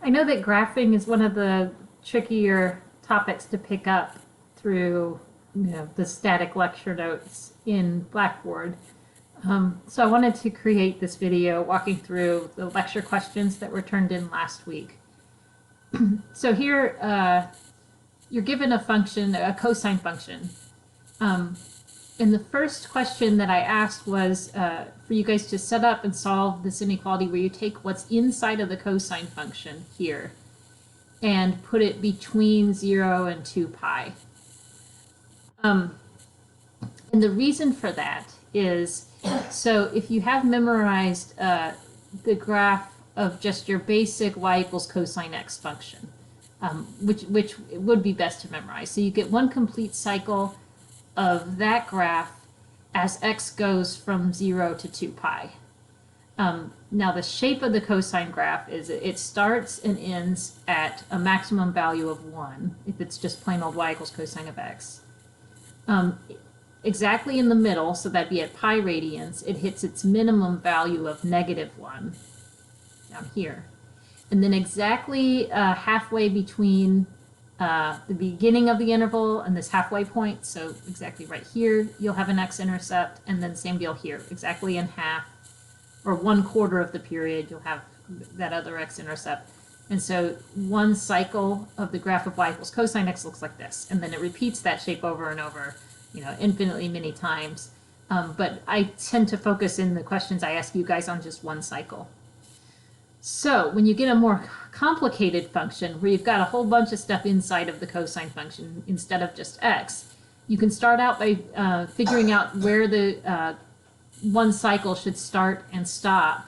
I know that graphing is one of the trickier topics to pick up through the static lecture notes in Blackboard. So I wanted to create this video walking through the lecture questions that were turned in last week. So here you're given a function, a cosine function. And the first question that I asked was for you guys to set up and solve this inequality where you take what's inside of the cosine function here and put it between 0 and 2 pi. And the reason for that is, so if you have memorized the graph of just your basic y equals cosine x function, which would be best to memorize. So you get one complete cycle of that graph as x goes from 0 to 2 pi. Now the shape of the cosine graph is it starts and ends at a maximum value of 1 if it's just plain old y equals cosine of x. Exactly in the middle, so that'd be at pi radians, it hits its minimum value of -1 down here. And then exactly halfway between the beginning of the interval and this halfway point, so exactly right here, you'll have an x-intercept, and then same deal here, exactly in half, or 1/4 of the period, you'll have that other x-intercept. And so one cycle of the graph of y equals cosine x looks like this, and then it repeats that shape over and over, infinitely many times. But I tend to focus in the questions I ask you guys on just one cycle. So when you get a more complicated function where you've got a whole bunch of stuff inside of the cosine function instead of just x, you can start out by figuring out where the one cycle should start and stop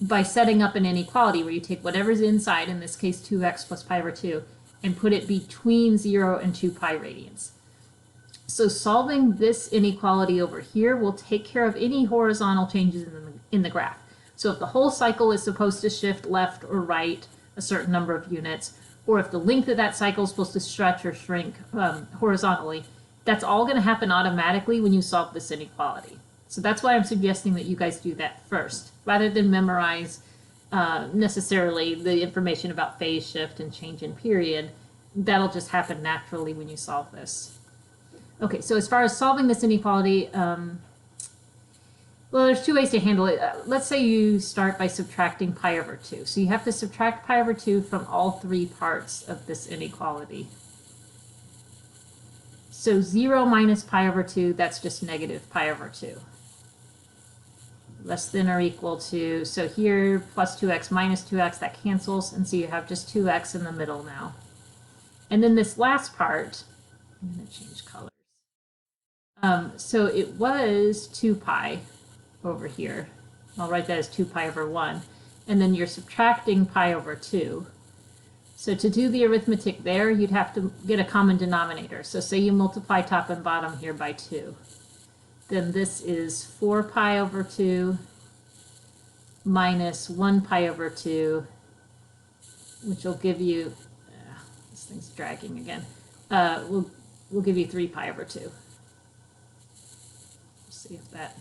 by setting up an inequality where you take whatever's inside, in this case 2x plus pi over 2, and put it between 0 and 2 pi radians. So solving this inequality over here will take care of any horizontal changes in the graph. So if the whole cycle is supposed to shift left or right a certain number of units, or if the length of that cycle is supposed to stretch or shrink horizontally, that's all going to happen automatically when you solve this inequality. So that's why I'm suggesting that you guys do that first, rather than memorize necessarily the information about phase shift and change in period. That'll just happen naturally when you solve this. Okay, so as far as solving this inequality, well, there's two ways to handle it. Let's say you start by subtracting pi over 2. So you have to subtract pi over 2 from all three parts of this inequality. So 0 minus pi over 2, that's just negative pi over 2. Less than or equal to, so here plus 2x minus 2x, that cancels, and so you have just 2x in the middle now. And then this last part, I'm going to change colors. So it was 2 pi over here. I'll write that as 2 pi over 1. And then you're subtracting pi over 2. So to do the arithmetic there, you'd have to get a common denominator. So say you multiply top and bottom here by 2. Then this is 4 pi over 2 minus 1 pi over 2, which will give you, this thing's dragging again, we'll give you 3 pi over 2. Let's see if that,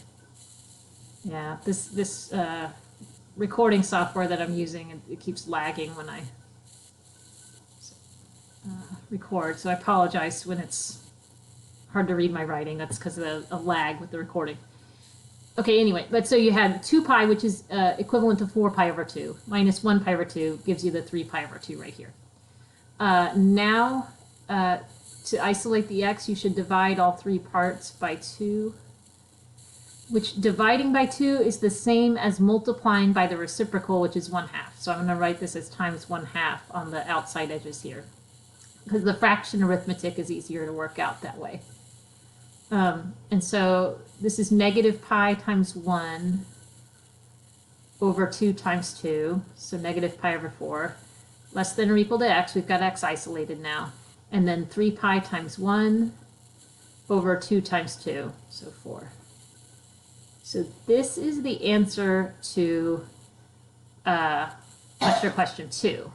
yeah, this recording software that I'm using, it keeps lagging when I record, so I apologize when it's hard to read my writing. That's because of a lag with the recording. Okay, anyway, but so you had 2 pi, which is equivalent to 4 pi over 2, minus 1 pi over 2 gives you the 3 pi over 2 right here. Now, to isolate the x, you should divide all three parts by 2, which dividing by 2 is the same as multiplying by the reciprocal, which is 1/2. So I'm going to write this as times 1/2 on the outside edges here, because the fraction arithmetic is easier to work out that way. And so this is negative pi times 1 over 2 times 2, so negative pi over 4, less than or equal to x. We've got x isolated now. And then 3 pi times 1 over 2 times 2, so 4. So this is the answer to lecture question 2.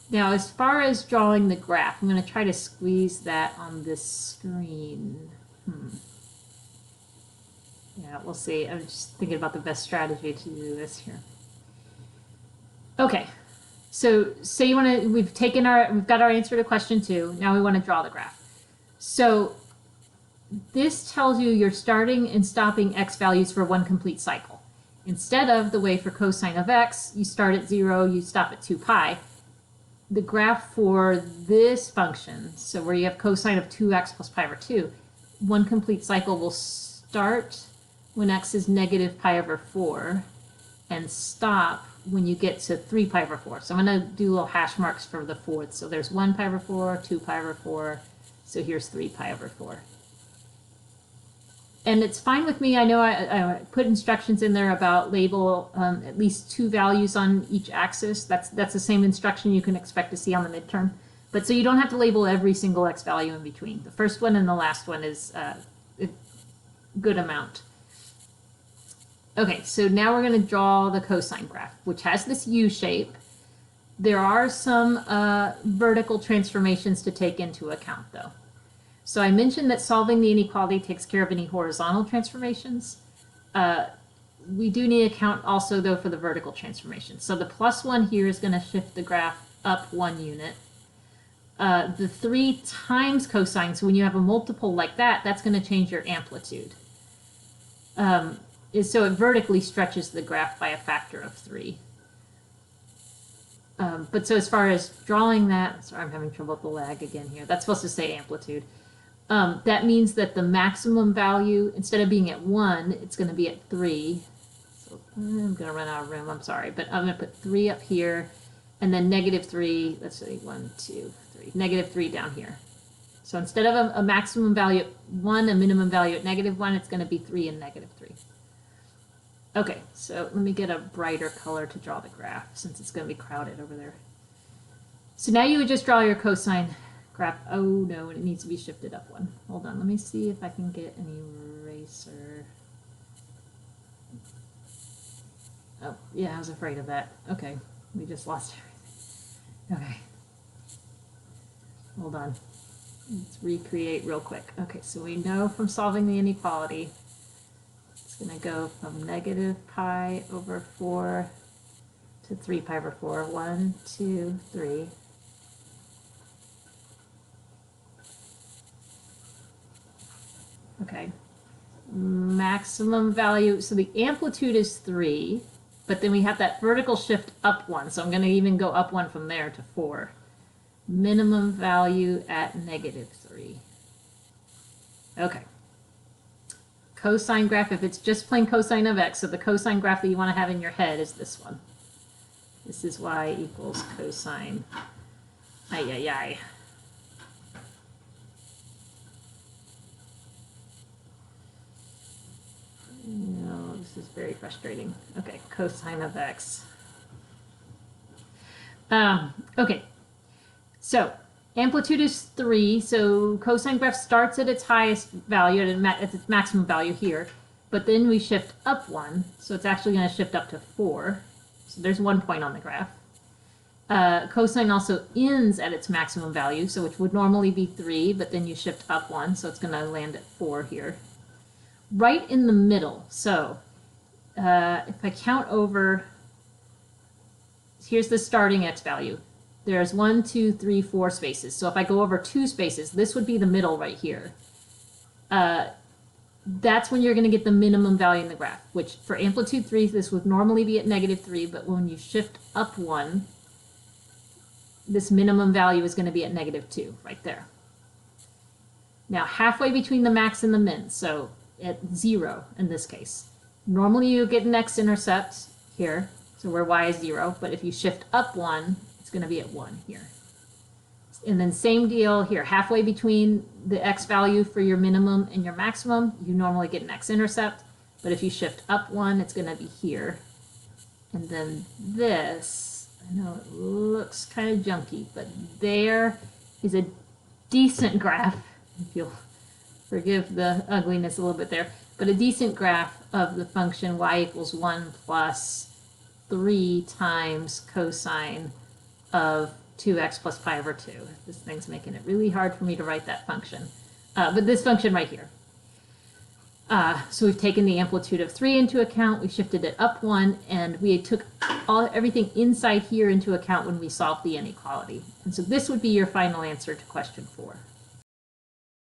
Now, as far as drawing the graph, I'm going to try to squeeze that on this screen. Yeah, we'll see. I'm just thinking about the best strategy to do this here. Okay, So say you want to, we've got our answer to question 2. Now we want to draw the graph. So this tells you your starting and stopping x values for one complete cycle. Instead of the way for cosine of x, you start at 0, you stop at 2 pi. The graph for this function, so where you have cosine of 2x plus pi over 2, one complete cycle will start when x is negative pi over 4 and stop when you get to 3 pi over 4. So I'm going to do little hash marks for the fourth. So there's 1 pi over 4, 2 pi over 4, so here's 3 pi over 4. And it's fine with me. I know I put instructions in there about label at least 2 values on each axis. That's the same instruction you can expect to see on the midterm. But so you don't have to label every single x value in between. The first one and the last one is a good amount. Okay, so now we're going to draw the cosine graph, which has this U shape. There are some vertical transformations to take into account, though. So I mentioned that solving the inequality takes care of any horizontal transformations. We do need to account also, though, for the vertical transformation. So the +1 here is going to shift the graph up 1 unit. The 3 times cosine, so when you have a multiple like that, that's going to change your amplitude. So it vertically stretches the graph by a factor of 3. But so as far as drawing that, sorry, I'm having trouble with the lag again here. That's supposed to say amplitude. That means that the maximum value, instead of being at 1, it's going to be at 3. So I'm going to run out of room, I'm sorry. But I'm going to put 3 up here, and then -3, let's say 1, 2, 3, -3 down here. So instead of a maximum value at 1, a minimum value at -1, it's going to be 3 and -3. Okay, so let me get a brighter color to draw the graph since it's going to be crowded over there. So now you would just draw your cosine graph. Oh no, it needs to be shifted up 1. Hold on, let me see if I can get an eraser. Oh, yeah, I was afraid of that. Okay, we just lost everything. Okay. Hold on. Let's recreate real quick. Okay, so we know from solving the inequality, going to go from negative pi over 4 to 3 pi over 4. 1, 2, 3. Okay. Maximum value, so the amplitude is 3, but then we have that vertical shift up 1, so I'm going to even go up 1 from there to 4. Minimum value at -3. Okay. Cosine graph, if it's just plain cosine of x, so the cosine graph that you want to have in your head is this one. This is y equals cosine. Ay, ay, ay. No, this is very frustrating. Okay, cosine of x. Okay, so amplitude is 3, so cosine graph starts at its highest value, at its maximum value here, but then we shift up 1, so it's actually going to shift up to 4. So there's 1 point on the graph. Cosine also ends at its maximum value, so which would normally be 3, but then you shift up 1, so it's going to land at 4 here. Right in the middle, so if I count over, here's the starting x value. There's 1, 2, 3, 4 spaces. So if I go over 2 spaces, this would be the middle right here. That's when you're going to get the minimum value in the graph, which for amplitude 3, this would normally be at -3, but when you shift up 1, this minimum value is going to be at -2 right there. Now halfway between the max and the min, so at 0 in this case. Normally you get an x-intercept here, so where y is 0, but if you shift up 1, it's going to be at 1 here. And then same deal here, halfway between the x value for your minimum and your maximum, you normally get an x-intercept, but if you shift up 1, it's going to be here. And then this, I know it looks kind of junky, but there is a decent graph, if you'll forgive the ugliness a little bit there, but a decent graph of the function y equals 1 plus 3 times cosine of 2x plus pi over 2. This thing's making it really hard for me to write that function. But this function right here. So we've taken the amplitude of 3 into account, we shifted it up 1, and we took everything inside here into account when we solved the inequality. And so this would be your final answer to question 4.